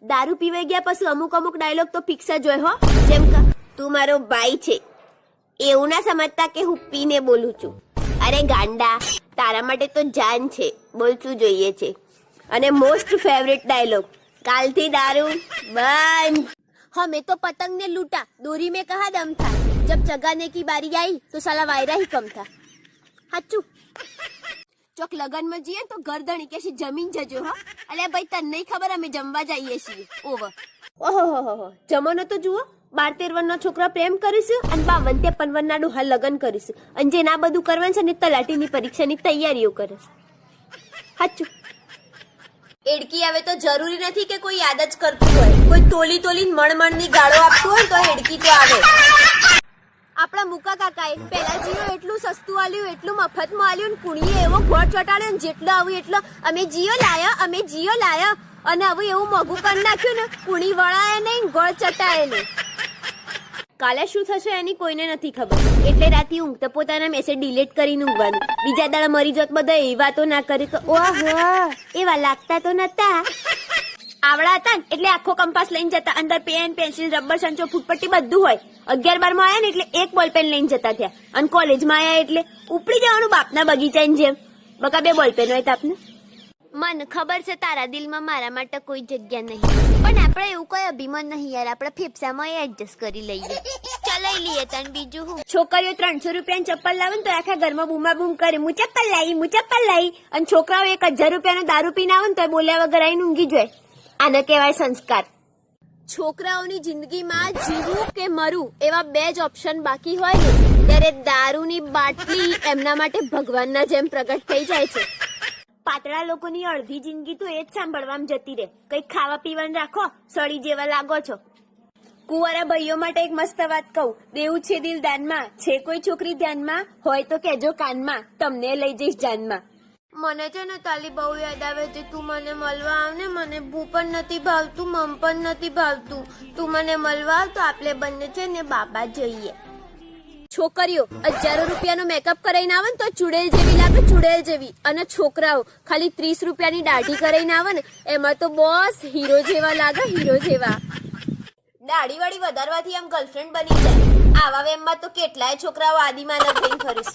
દારૂ પીવાઈ ગયા પછી અમુક અમુક ડાયલોગ તો ફિક્સ જ હોય હો, જેમ કે તું મારો ભાઈ છે એવું ના સમજતા કે હું પીને બોલું છું. અરે ગાંડા, તારા માટે તો જાન છે, બોલતું જોઈએ છે. અને મોસ્ટ ફેવરેટ ડાયલોગ, કાલથી દારૂ બંધ. हमें तो पतंग ने लूटा, डोरी में कहा दम था, जब जगाने की बारी आई तो साला वायरा ही कम था. हाचू ચોક લગન માં જઈએ તો ગરદણી કે જમીન જજો હો. અલે ભાઈ તને નહીં ખબર અમે જમવા જઈએ છીએ. ઓવર. ઓહો જમવાનો તો જુઓ, 12-13 વર્ષના છોકરા પ્રેમ કરીશું અને 52-53 વર્ષના ડોહા લગન કરીશું અને જે ના બધું કરવાનું છે ને તલાટીની પરીક્ષાની તૈયારીઓ કરે છે. હાચું. એડકી આવે તો જરૂરી નથી કે કોઈ યાદ જ કરતું હોય. કોઈ તોલી મણમણની ગાળો આપતું હોય તો એડકી તો આવે. આપણા મુકા કાકાએ પેલા જીઓ એટલું સસ્તું આલ્યું, એટલું મફતમાં આલ્યું, કુણીએ એવો ગોળ ચોટાડ્યો, જેટલો આવું એટલો અમે જીઓ લાયા અને હવે એવું મોઘું કરી નાખ્યું ને, કુણી વળાય નહીં, ગોળ ચટાય નહીં. કાલે શું થશે એની કોઈને નથી ખબર, એટલે રાતે ઊંઘતા પોતાના મેસેજ ડિલીટ કરીને ઊંઘવાનું. બીજા દાડા મરી જત બધા એવા તો ના કરે કે ઓહો એવા લાગતા તો નતા. આવડા હતા ને એટલે આખો કંપાસ લઈને જતા, અંદર પેન પેન્સિલ રબર સંચો ફૂટપટ્ટી બધું હોય. 11-12 માં આયા ને એટલે એક બોલપેન લઈને જતા થયા, અને કોલેજમાં આયા એટલે ઉપડી જવાનું બાપના બગીચાની જેમ. બકા 2 બોલપેન હોય તાપને. મને ખબર છે તારા દિલમાં મારા માટે કોઈ જગ્યા નહીં, પણ આપણે એવું કોઈ અભિમાન નહીં યાર, આપણે ફેફસામાં એડજસ્ટ કરી લઈએ. ચલાઈ લઈએ તને બીજું હું. છોકરીઓ 300 રૂપિયાની ચપ્પલ લાવે ને તો આખા ઘરમાં બૂમા બૂમ કરે, હું ચપ્પલ લાવી. અને છોકરાઓ 1000 રૂપિયાનો દારૂ પીને આવે ને તો બોલ્યા વગર આવીને ઊંઘી જાય. આને કહેવાય સંસ્કાર. છોકરાઓની જિંદગીમાં જીવું કે મરું એવા 2 જ ઓપ્શન બાકી હોય ને ત્યારે દારૂની બાટલી એમના માટે ભગવાનના જેમ પ્રગટ થઈ જાય છે. પાતળા લોકોની અડધી જિંદગી તો એ જ સાંભળવામાં જતી રહે, કઈક ખાવા પીવાનું રાખો, સળી જેવા લાગો છો. કુંવારા ભાઈઓ માટે એક મસ્ત વાત કહું, દેવું છે દિલ દાનમાં, છે કોઈ છોકરી ધ્યાનમાં હોય તો કેજો કાનમાં, તમને લઈ જઈશ જાનમાં. મને છે ને તાલી બહુ યાદ આવે છે, તું મને મળવા આવ ને, મને ભૂ પણ નથી ભાવતું, મમ પણ નથી ભાવતું, તું મને મળવા આવ તો આપણે બંને છે ને બાબા જઈએ. છોકરીઓ 1000 રૂપિયાનો મેકઅપ કરાઈને આવે ને તો ચુડેલ જેવી લાગે, ચુડેલ જેવી. અને છોકરાઓ ખાલી 30 રૂપિયાની દાઢી કરાઈને આવે ને એમાં તો બોસ હીરો જેવા લાગે, હીરો જેવા. દાઢી વાળી વધારવાથી આમ ગર્લફ્રેન્ડ બની જાય. આવા વેમમાં તો કેટલાય છોકરાઓ આદિમાનવ થઈને ફરીશ.